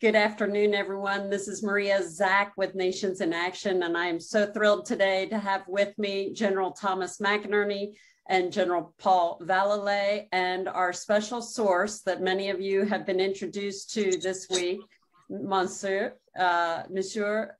Good afternoon, everyone. This is Maria Zach with Nations in Action, and I am so thrilled today to have with me General Thomas McInerney and General Paul Vallée, and our special source that many of you have been introduced to this week, Monsieur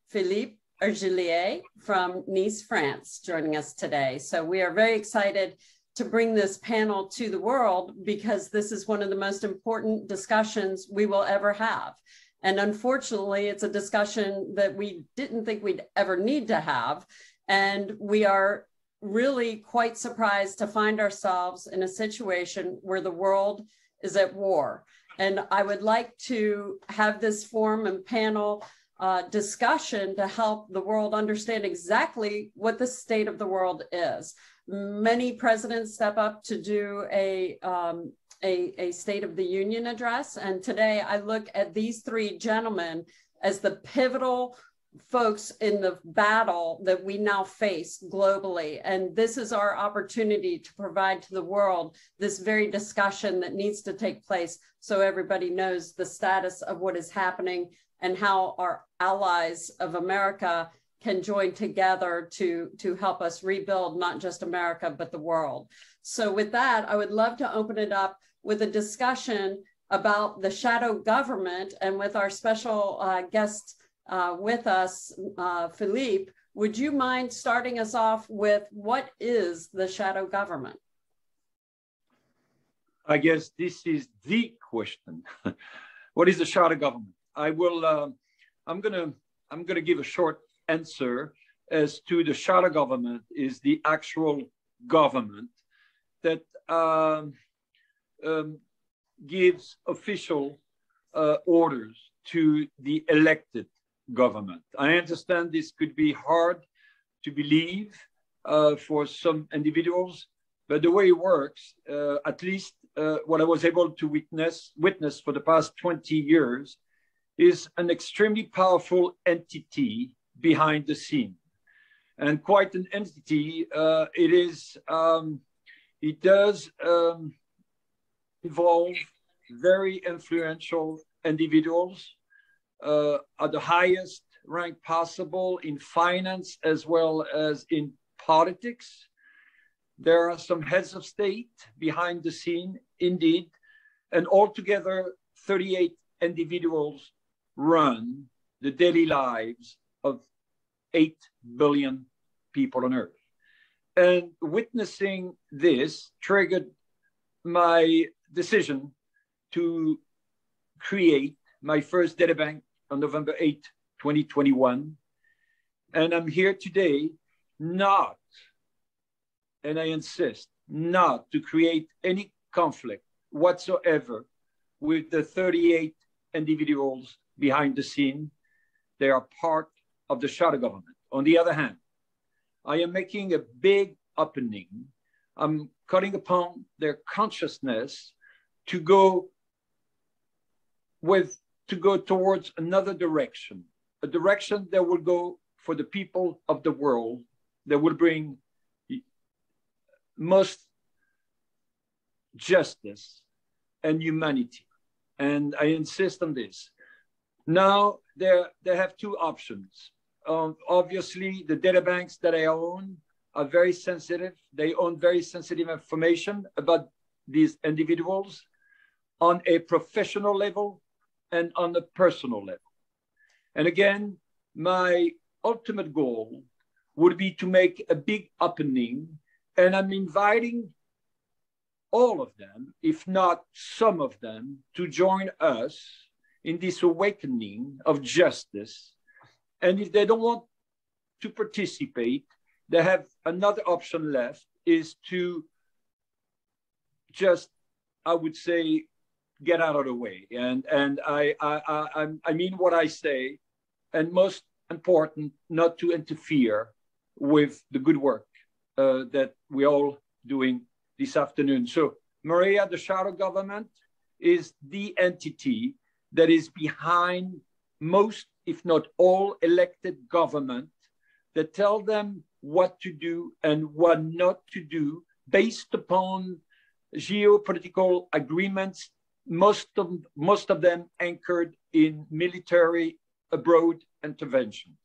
Philippe Argelier from Nice, France, joining us today. So we are very excited to bring this panel to the world because this is one of the most important discussions we will ever have. And unfortunately, it's a discussion that we didn't think we'd ever need to have. And we are really quite surprised to find ourselves in a situation where the world is at war. And I would like to have this forum and panel discussion to help the world understand exactly what the state of the world is. Many presidents step up to do a State of the Union address. And today I look at these three gentlemen as the pivotal folks in the battle that we now face globally. And this is our opportunity to provide to the world this very discussion that needs to take place so everybody knows the status of what is happening and how our allies of America can join together to help us rebuild not just America, but the world. So with that, I would love to open it up with a discussion about the shadow government, and with our special guest with us, Philippe, would you mind starting us off with what is the shadow government? I guess this is the question. What is the shadow government? I'm gonna give a short answer as to the shadow government is the actual government that gives official orders to the elected government. I understand this could be hard to believe for some individuals, but the way it works, at least what I was able to witness for the past 20 years, is an extremely powerful entity behind the scene, and quite an entity. It does involve very influential individuals at the highest rank possible in finance as well as in politics. There are some heads of state behind the scene, indeed, and altogether 38 individuals run the daily lives of 8 billion people on Earth. And witnessing this triggered my decision to create my first data bank on November 8, 2021. And I'm here today not, and I insist, not to create any conflict whatsoever with the 38 individuals behind the scene. They are part of the shadow government. On the other hand, I am making a big opening. I'm calling upon their consciousness to go towards another direction, a direction that will go for the people of the world, that will bring most justice and humanity. And I insist on this. Now, they have two options. Obviously, the data banks that I own are very sensitive. They own very sensitive information about these individuals on a professional level and on a personal level. And again, my ultimate goal would be to make a big opening, and I'm inviting all of them, if not some of them, to join us in this awakening of justice. And if they don't want to participate, they have another option left, is to just, I would say, get out of the way. And I mean what I say, and most important, not to interfere with the good work that we're all doing this afternoon. So, Maria, the shadow government is the entity that is behind most, if not all, elected government, that tell them what to do and what not to do based upon geopolitical agreements most of them anchored in military abroad interventions.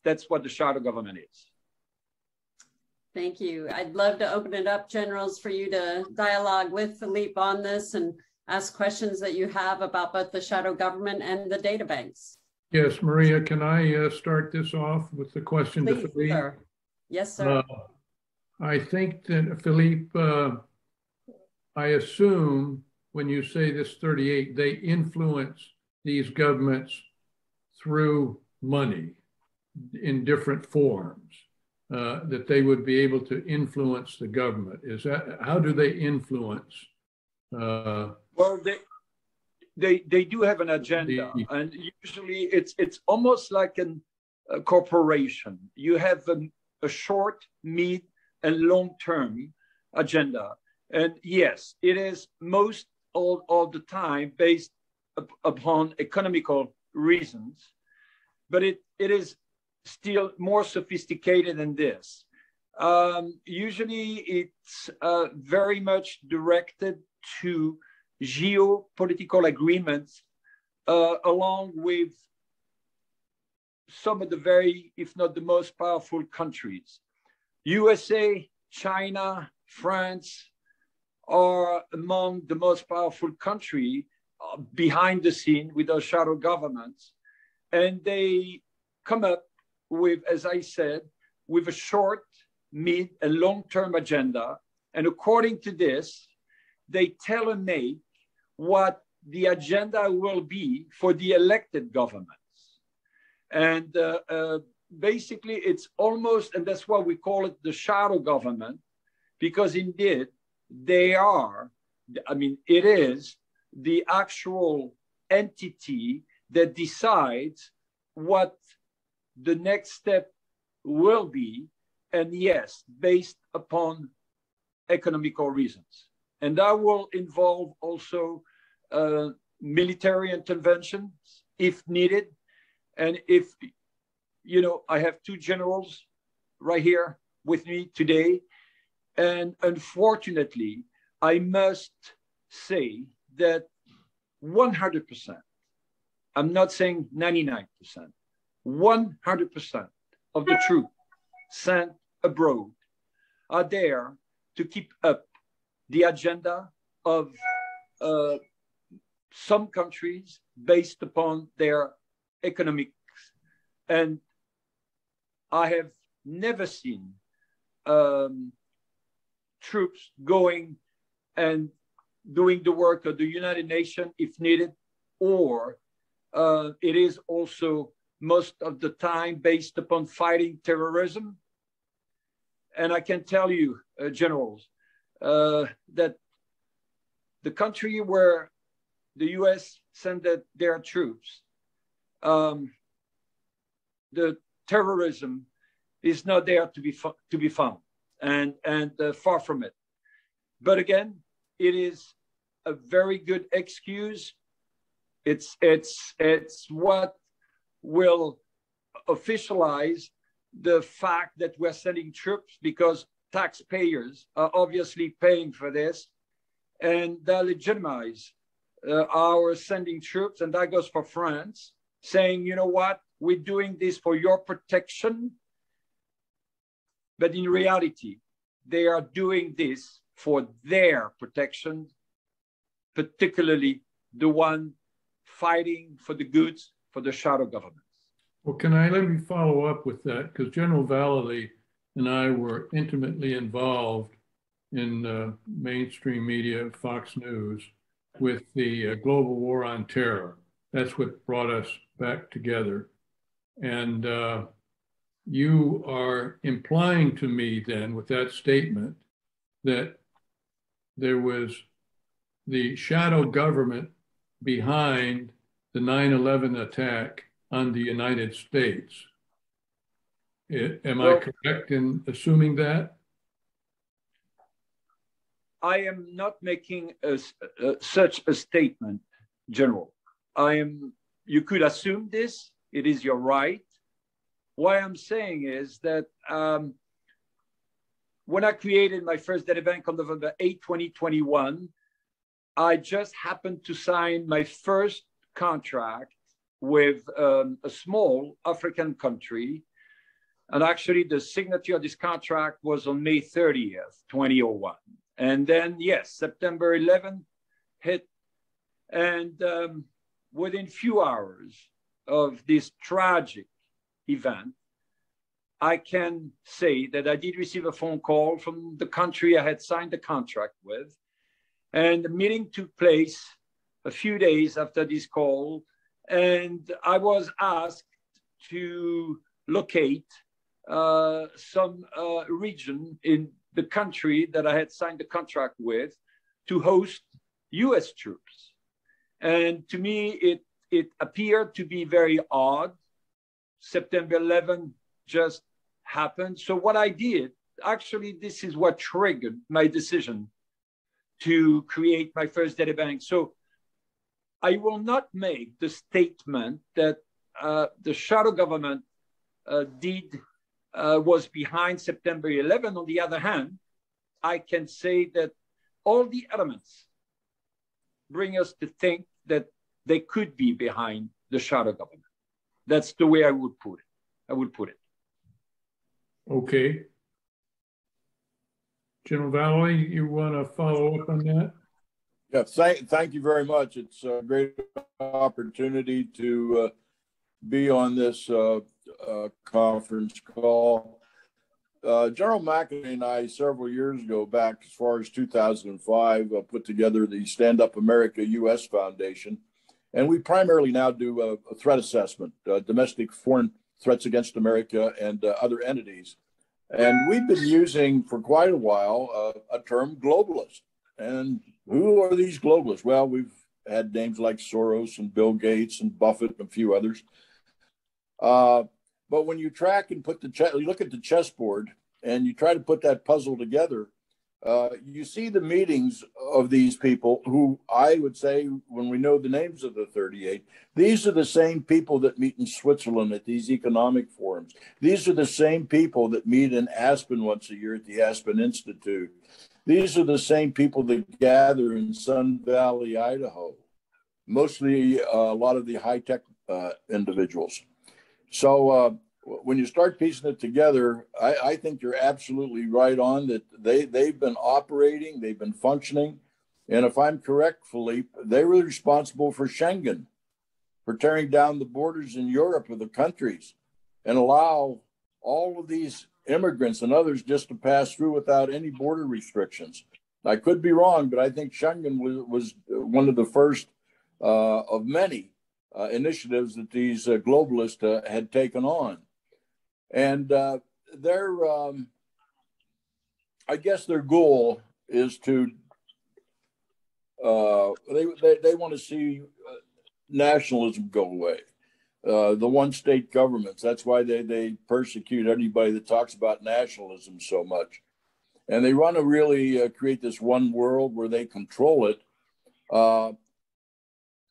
That's what the shadow government is. Thank you. I'd love to open it up, generals, for you to dialogue with Philippe on this and ask questions that you have about both the shadow government and the data banks. Yes, Maria, can I start this off with the question Please, to Philippe? sir. Yes, sir. I think that, Philippe, I assume when you say this 38, they influence these governments through money in different forms, that they would be able to influence the government. Is that, how do they influence? Well, they do have an agenda, and usually it's almost like a corporation. You have a short, mid, and long-term agenda. And yes, it is most all the time based upon economical reasons, but it is still more sophisticated than this. Usually it's very much directed to geopolitical agreements along with some of the very, if not the most powerful countries. USA, China, France are among the most powerful countries behind the scene with those shadow governments. And they come up with, as I said, with a short, mid, and long-term agenda. And according to this, they tailor-make what the agenda will be for the elected governments. And basically, it's almost, and that's why we call it the shadow government, because indeed, they are, I mean, it is the actual entity that decides what the next step will be, and yes, based upon economical reasons. And that will involve also military interventions if needed. And if, you know, I have two generals right here with me today. And unfortunately, I must say that 100%, I'm not saying 99%, 100% of the troops sent abroad are there to keep up the agenda of some countries based upon their economics. And I have never seen troops going and doing the work of the United Nations if needed, or it is also most of the time based upon fighting terrorism. And I can tell you, generals, that the country where the US sent their troops, the terrorism is not there to be found, and far from it. But again, it is a very good excuse. It's what will officialize the fact that we're sending troops, because taxpayers are obviously paying for this, and that legitimize our sending troops. And that goes for France, saying, you know what, we're doing this for your protection. But in reality, they are doing this for their protection, particularly the one fighting for the goods for the shadow governments. Well, let me follow up with that, because General Vallely and I were intimately involved in mainstream media, Fox News, with the global war on terror. That's what brought us back together. And you are implying to me then with that statement that there was the shadow government behind the 9/11 attack on the United States. Am I correct in assuming that? I am not making such a statement, General. You could assume this, it is your right. What I'm saying is that when I created my first data bank on November 8, 2021, I just happened to sign my first contract with a small African country. And actually, the signature of this contract was on May 30th, 2001. And then, yes, September 11th hit. And within few hours of this tragic event, I can say that I did receive a phone call from the country I had signed the contract with. And the meeting took place a few days after this call. And I was asked to locate some region in the country that I had signed the contract with to host US troops. And to me, it appeared to be very odd. September 11th just happened. So what I did, actually, this is what triggered my decision to create my first data bank. So I will not make the statement that the shadow government was behind September 11. On the other hand, I can say that all the elements bring us to think that they could be behind the shadow government. That's the way I would put it. Okay. General Valley, you want to follow up on that? Yeah, thank you very much. It's a great opportunity to be on this conference call. General McEnany and I, several years ago, back as far as 2005, put together the Stand Up America U.S. Foundation. And we primarily now do a threat assessment, domestic foreign threats against America and other entities. And we've been using for quite a while a term globalist. And who are these globalists? Well, we've had names like Soros and Bill Gates and Buffett and a few others. But when you track and you look at the chessboard and you try to put that puzzle together, you see the meetings of these people who I would say, when we know the names of the 38, these are the same people that meet in Switzerland at these economic forums. These are the same people that meet in Aspen once a year at the Aspen Institute. These are the same people that gather in Sun Valley, Idaho, mostly a lot of the high-tech individuals. So when you start piecing it together, I think you're absolutely right on that they've been operating, they've been functioning. And if I'm correct, Philippe, they were responsible for Schengen, for tearing down the borders in Europe of the countries and allow all of these immigrants and others just to pass through without any border restrictions. I could be wrong, but I think Schengen was one of the first of many initiatives that these globalists had taken on. And I guess their goal is to, they want to see nationalism go away. The one-state governments. That's why they persecute anybody that talks about nationalism so much. And they want to really create this one world where they control it.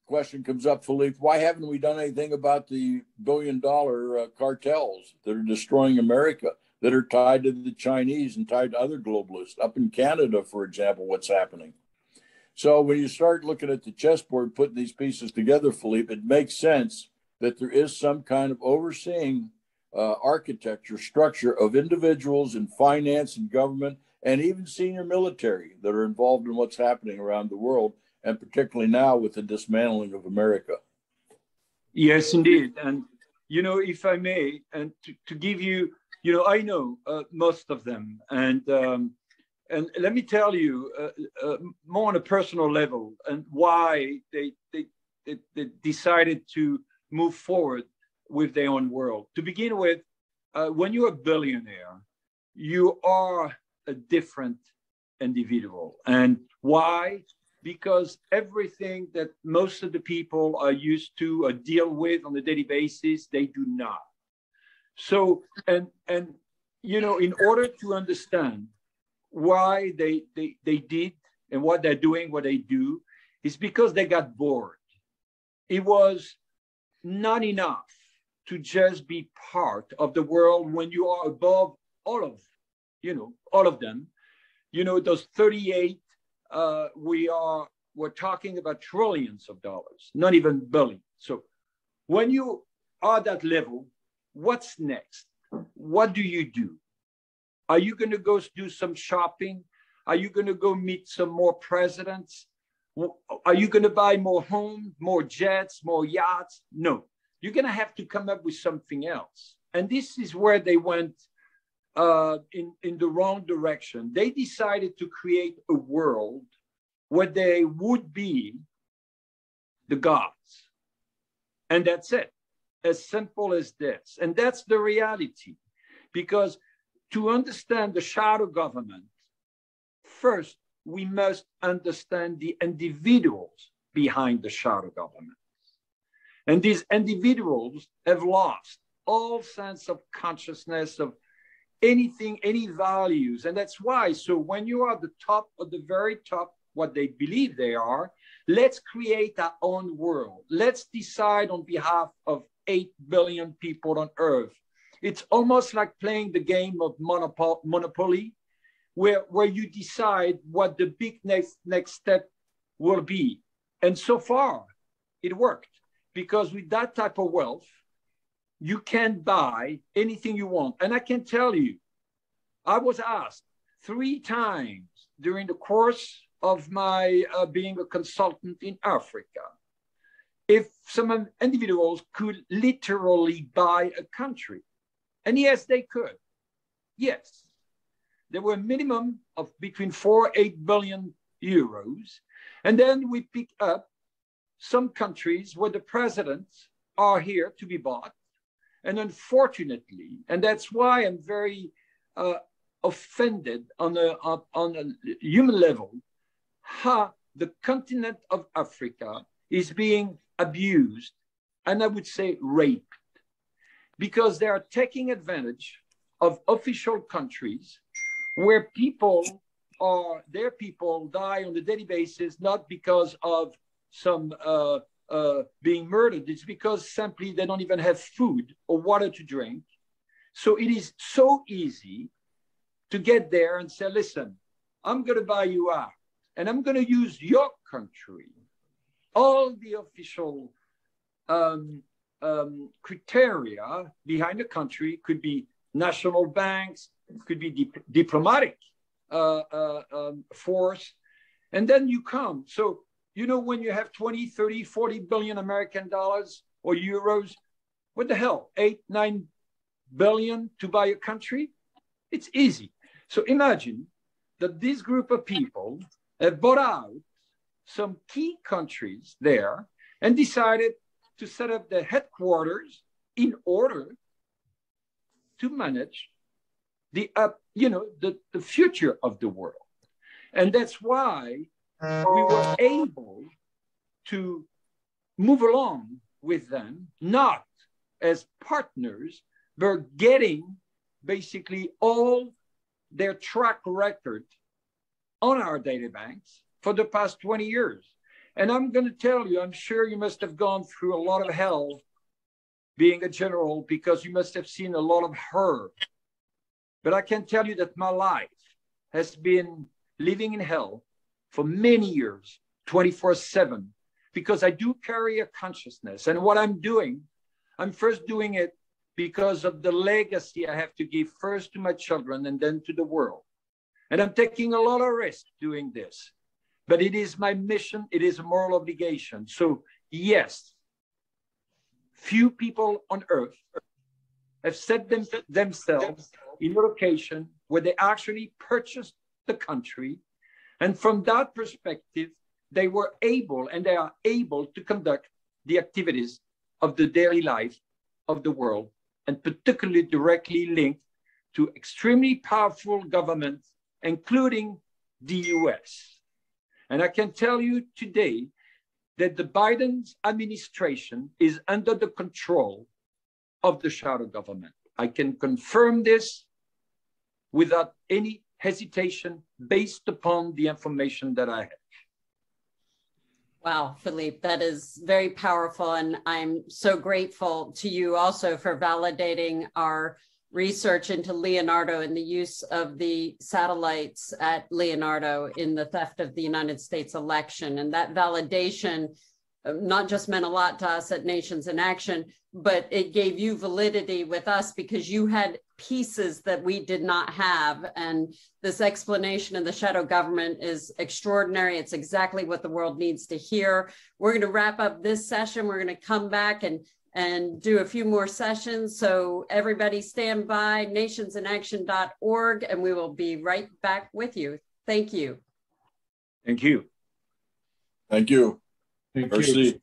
Question comes up, Philippe, why haven't we done anything about the billion-dollar cartels that are destroying America, that are tied to the Chinese and tied to other globalists? Up in Canada, for example, what's happening? So when you start looking at the chessboard, putting these pieces together, Philippe, it makes sense that there is some kind of overseeing architecture, structure of individuals in finance and government, and even senior military that are involved in what's happening around the world, and particularly now with the dismantling of America. Yes, indeed. And, if I may, and to give you, I know most of them. And let me tell you more on a personal level and why they decided to move forward with their own world. To begin with, when you're a billionaire, you are a different individual. And why? Because everything that most of the people are used to or deal with on a daily basis, they do not. So, and in order to understand why they did and what they're doing, what they do, is because they got bored. It was not enough to just be part of the world when you are above all of them. Those 38, we are we're talking about trillions of dollars, not even billions. So when you are at that level, what's next? What do you do? Are you going to go do some shopping? Are you going to go meet some more presidents? Are you going to buy more homes, more jets, more yachts? No, you're going to have to come up with something else. And this is where they went in the wrong direction. They decided to create a world where they would be the gods. And that's it, as simple as this. And that's the reality, because to understand the shadow government, first, we must understand the individuals behind the shadow government. And these individuals have lost all sense of consciousness of anything, any values. And that's why, so when you are at the top of the very top, what they believe they are, let's create our own world. Let's decide on behalf of 8 billion people on Earth. It's almost like playing the game of Monopoly, where you decide what the big next step will be. And so far, it worked, because with that type of wealth, you can buy anything you want. And I can tell you, I was asked 3 times during the course of my being a consultant in Africa, if some individuals could literally buy a country. And yes, they could. Yes. There were a minimum of between 4 and 8 billion euros. And then we pick up some countries where the presidents are here to be bought. And unfortunately, and that's why I'm very offended on a human level, how the continent of Africa is being abused, and I would say raped, because they are taking advantage of official countries where their people die on a daily basis, not because of some being murdered. It's because simply they don't even have food or water to drink. So it is so easy to get there and say, listen, I'm going to buy you out, and I'm going to use your country. All the official criteria behind the country could be national banks, could be diplomatic force. And then you come. So, you know, when you have 20, 30, 40 billion American dollars or euros, what the hell, 8, 9 billion to buy a country? It's easy. So imagine that this group of people have bought out some key countries there and decided to set up their headquarters in order to manage the future of the world. And that's why we were able to move along with them, not as partners, but getting basically all their track record on our data banks for the past 20 years. And I'm going to tell you, I'm sure you must have gone through a lot of hell being a general, because you must have seen a lot of horror. But I can tell you that my life has been living in hell for many years, 24/7, because I do carry a consciousness. And what I'm doing, I'm first doing it because of the legacy I have to give first to my children and then to the world. And I'm taking a lot of risk doing this. But it is my mission, it is a moral obligation. So yes, few people on earth have set themselves in a location where they actually purchased the country. And from that perspective, they were able, and they are able, to conduct the activities of the daily life of the world, and particularly directly linked to extremely powerful governments, including the US. And I can tell you today that the Biden administration is under the control of the shadow government. I can confirm this without any hesitation based upon the information that I have. Wow, Philippe, that is very powerful. And I'm so grateful to you also for validating our research into Leonardo and the use of the satellites at Leonardo in the theft of the United States election. And that validation not just meant a lot to us at Nations in Action, but it gave you validity with us because you had pieces that we did not have. And this explanation of the shadow government is extraordinary. It's exactly what the world needs to hear. We're going to wrap up this session. We're going to come back and do a few more sessions. So everybody stand by, nationsinaction.org, and we will be right back with you. Thank you. Thank you. Thank you. Thank Merci. you.